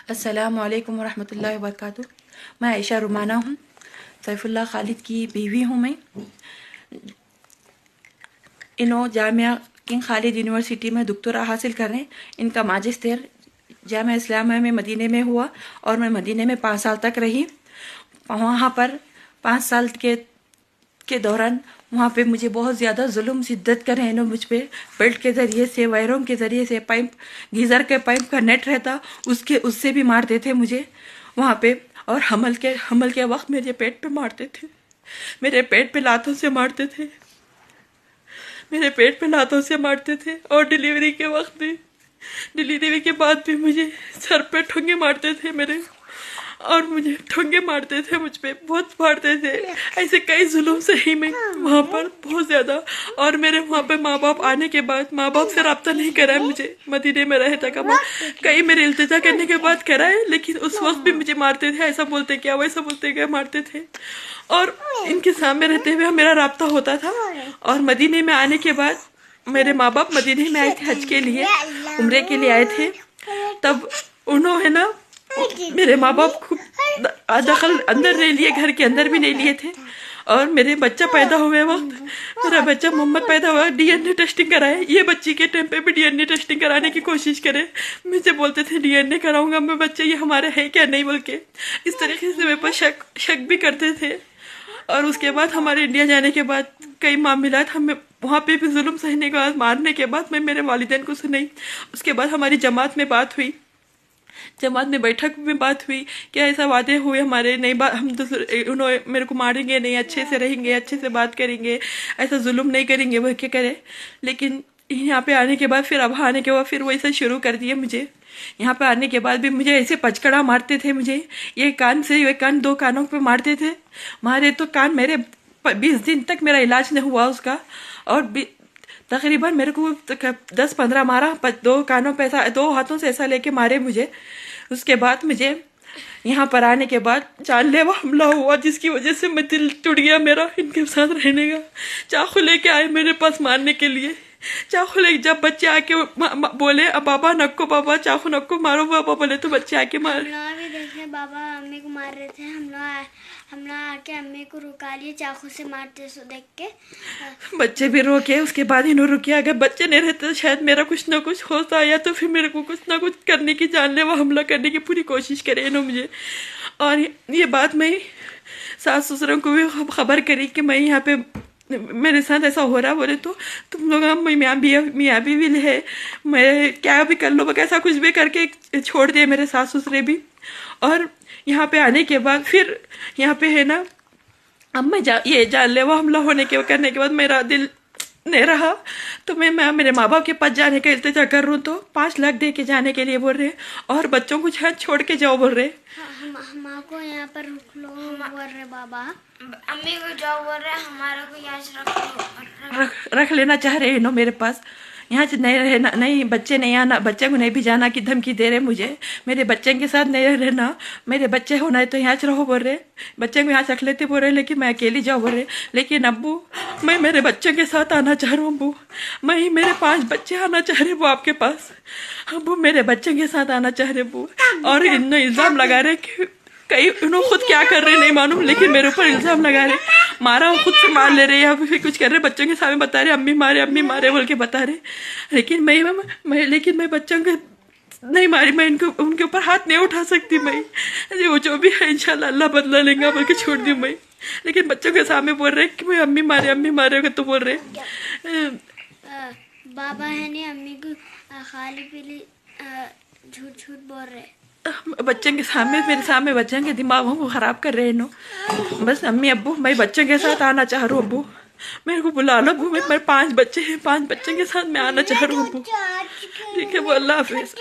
अस्सलाम वालेकुम वरहमतुल्लाहि वबरकातुह। मैं आयशा रुमाना हूँ, सैफुल्लाह खालिद की बीवी हूँ मैं। इन्हों जामिया किंग खालिद यूनिवर्सिटी में डॉक्टरा हासिल कर रहे हैं। इनका माजिस्टर जामिया इस्लामिया में मदीने में हुआ और मैं मदीने में 5 साल तक रही। वहाँ पर 5 साल के दौरान वहाँ पे मुझे बहुत ज़्यादा जुल्म शिद्दत कर रहे हैं मुझ पे। बेल्ट के ज़रिए से, वायरों के ज़रिए से, पाइप गीज़र के पाइप का नेट रहता उससे भी मारते थे मुझे वहाँ पे। और हमल के वक्त मेरे पेट पे मारते थे, मेरे पेट पे लातों से मारते थे, मेरे पेट पे लातों से मारते थे। और डिलीवरी के वक्त भी, डिलीवरी के बाद भी मुझे सर पे ठुंगे मारते थे मेरे, और मुझे ठुंगे मारते थे, मुझ पे बहुत मारते थे। ऐसे कई जुल्म सही में वहाँ पर बहुत ज़्यादा। और मेरे वहाँ पे माँ बाप आने के बाद माँ बाप से रब्ता नहीं कराया मुझे, मदीने में रहे तक कई मेरे इल्तिजा करने के बाद कराए, लेकिन उस वक्त भी मुझे मारते थे। ऐसा बोलते क्या, वैसा बोलते क्या, मारते थे। और इनके सामने रहते हुए मेरा रब्ता होता था। और मदीने में आने के बाद मेरे माँ बाप मदीने में आए थे हज के लिए, उम्रे के लिए आए थे। तब उन्होंने ना मेरे माँ बाप खूब दखल अंदर नहीं लिए, घर के अंदर भी नहीं लिए थे। और मेरे बच्चा पैदा हुए वक्त, मेरा बच्चा मोहम्मद पैदा हुआ, डीएनए टेस्टिंग कराए। ये बच्ची के टाइम पे भी डीएनए टेस्टिंग कराने की कोशिश करे। मुझे बोलते थे डीएनए कराऊंगा मैं, बच्चे ये हमारे है क्या नहीं बोल के। इस तरीके से मेरे पर शक भी करते थे। और उसके बाद हमारे इंडिया जाने के बाद कई मामलात हमें वहाँ पे भी जुल्म सहने के बाद, मारने के बाद मैं मेरे वालिदैन को सुनाई। उसके बाद हमारी जमात में बात हुई, जमात में बैठक में बात हुई कि ऐसा वादे हुए हमारे, नहीं बात हम उन्होंने मेरे को मारेंगे नहीं, अच्छे से रहेंगे, अच्छे से बात करेंगे, ऐसा जुल्म नहीं करेंगे, वह क्या करे। लेकिन यहाँ पे आने के बाद फिर अब आने के बाद फिर वैसा शुरू कर दिया मुझे। यहाँ पे आने के बाद भी मुझे ऐसे पचकड़ा मारते थे मुझे, ये कान से ये कान, 2 कानों पे मारते थे। मारे तो कान मेरे 20 दिन तक मेरा इलाज नहीं हुआ उसका। और तकरीबन मेरे को 10-15 मारा, 2 कानों पे ऐसा, 2 हाथों से ऐसा लेके मारे मुझे। उसके बाद मुझे यहाँ पर आने के बाद जानलेवा हमला हुआ, जिसकी वजह से मैं दिल टूट गया मेरा इनके साथ रहने का। चाकू लेके आए मेरे पास मारने के लिए, चाकू ले। जब बच्चे आके बोले अब बाबा नक्को, बाबा चाकू नक्को मारो, बाबा बोले तो बच्चे आके मारे। भी देखे बाबा अम्मी को मार रहे थे, हम लोग आके अम्मी को रुका लिए, चाकू से मारते सो देख के बच्चे भी रोके। उसके बाद इन्होंने रुके। अगर बच्चे नहीं रहते तो शायद मेरा कुछ ना कुछ होता, या तो फिर मेरे को कुछ ना कुछ करने की, जानलेवा हमला करने की पूरी कोशिश करे इन्होंने मुझे। और ये बात मैं सास ससुरों को भी खबर करी कि मैं यहाँ पे मेरे साथ ऐसा हो रहा। बोले तो तुम लोग मियाँ बीवी है, मैं क्या भी कर लो, कैसा कुछ भी करके छोड़ दिए मेरे सास ससुरे भी। और यहाँ पे आने के बाद फिर यहाँ पे है ना, अब मैं ये जानलेवा हमला होने के करने के बाद मेरा दिल नहीं रहा, तो मैं मेरे माँ बाप के पास जाने का इल्तिजा कर रहा हूँ। तो 5 लाख दे के जाने के लिए बोल रहे, और बच्चों को छत छोड़ के जाओ बोल रहे। माँ को यहाँ पर रुक लो बोल रहे बाबा, अम्मी को जाओ बोल रहे, हमारा को यहाँ रख लेना चाह रहे हैं मेरे पास। यहाँ से नहीं रहना, नहीं बच्चे नहीं आना, बच्चे को नहीं भी जाना की धमकी दे रहे मुझे। मेरे बच्चे के साथ नहीं रहना, मेरे बच्चे होना है तो यहाँ से रहो बोल रहे, बच्चे को यहाँ से रख लेते बोल रहे, लेकिन मैं अकेली जाओ बोल रहे। लेकिन अब्बू मैं मेरे बच्चे के साथ आना चाह रहा हूँ अब्बू, मैं मेरे 5 बच्चे आना चाह रहे वो आपके पास। अब्बू मेरे बच्चे के साथ आना चाह रहे अब्बू। और इन्होंने इल्ज़ाम लगा रहे कि कई उन्होंने खुद क्या कर रहे नहीं मालूम, लेकिन मेरे ऊपर इल्ज़ाम लगा रहे, मारा खुद से मार ले रहे, या फिर कुछ कर रहे, बच्चों के सामने बता रहे अम्मी मारे बोल के बता रहे। लेकिन मैं बच्चों के नहीं मारी, मैं उनके ऊपर हाथ नहीं उठा सकती। मैं वो जो भी है इंशाल्लाह अल्लाह बदला लेंगे बोल के छोड़ दी मैं। लेकिन बच्चों के सामने बोल रहे कि मैं अम्मी मारे तो बोल रहे। बाबा है नहीं, अम्मी को खाली पीली झूठ बोल रहे, बच्चों के सामने, मेरे सामने बच्चों के दिमागों को खराब कर रहे हैं। बस अम्मी अब्बू मैं बच्चों के साथ आना चाह रहा हूँ अब्बू, मेरे को बुला लो अब्बू, मेरे 5 बच्चे हैं, 5 बच्चों के साथ मैं आना चाह रहा हूँ अब्बू। ठीक है वो, अल्लाह हाफिज़।